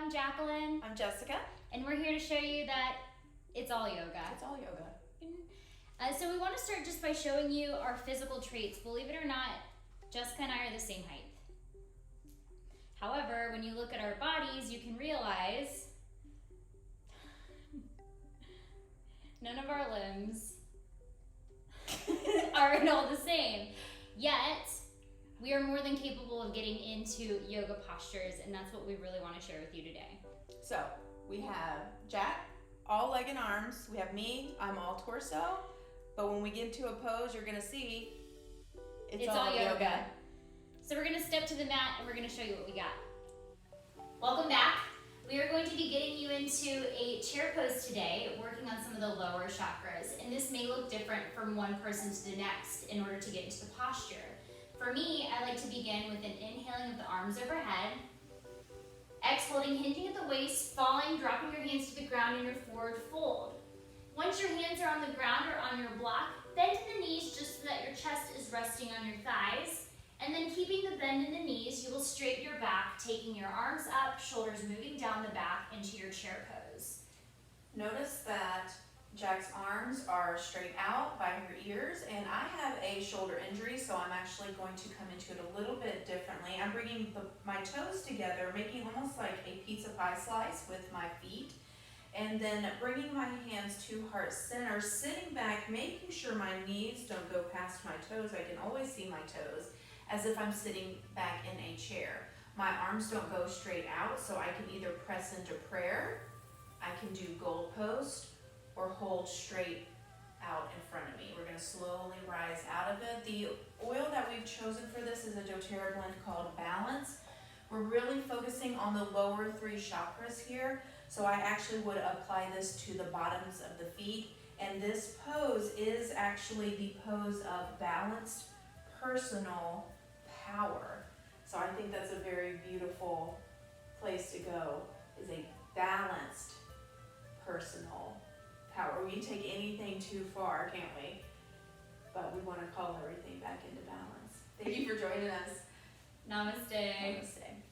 I'm Jacqueline. I'm Jessica. And we're here to show you that it's all yoga. It's all yoga. So we want to start just by showing you our physical traits. Believe it or not, Jessica and I are the same height. However, when you look at our bodies, you can realize none of our limbs aren't all the same. Yet, we are more than capable of getting into yoga postures, and that's what we really want to share with you today. So, we have Jack, all leg and arms. We have me, I'm all torso. But when we get into a pose, you're going to see it's all yoga. So we're going to step to the mat and we're going to show you what we got. Welcome back. We are going to be getting you into a chair pose today, working on some of the lower chakras. And this may look different from one person to the next in order to get into the posture. For me, I like to begin with an inhaling of the arms overhead, exhaling, hinging at the waist, falling, dropping your hands to the ground in your forward fold. Once your hands are on the ground or on your block, bend to the knees just so that your chest is resting on your thighs. And then keeping the bend in the knees, you will straighten your back, taking your arms up, shoulders moving down the back into your chair pose. Notice that Jack's arms are straight out by her ears, and I have a shoulder injury, so I'm actually going to come into it a little bit differently. I'm bringing my toes together, making almost like a pizza pie slice with my feet, and then bringing my hands to heart center, sitting back, making sure my knees don't go past my toes. I can always see my toes, as if I'm sitting back in a chair. My arms don't go straight out, so I can either press into prayer, I can do gold post, or hold straight out in front of me. We're going to slowly rise out of it. The oil that we've chosen for this is a doTERRA blend called Balance. We're really focusing on the lower three chakras here, so I actually would apply this to the bottoms of the feet, and this pose is actually the pose of balanced personal power. So I think that's a very beautiful place to go, is a balanced personal power. We can take anything too far, can't we? But we want to call everything back into balance. Thank you for joining us. Namaste. Namaste.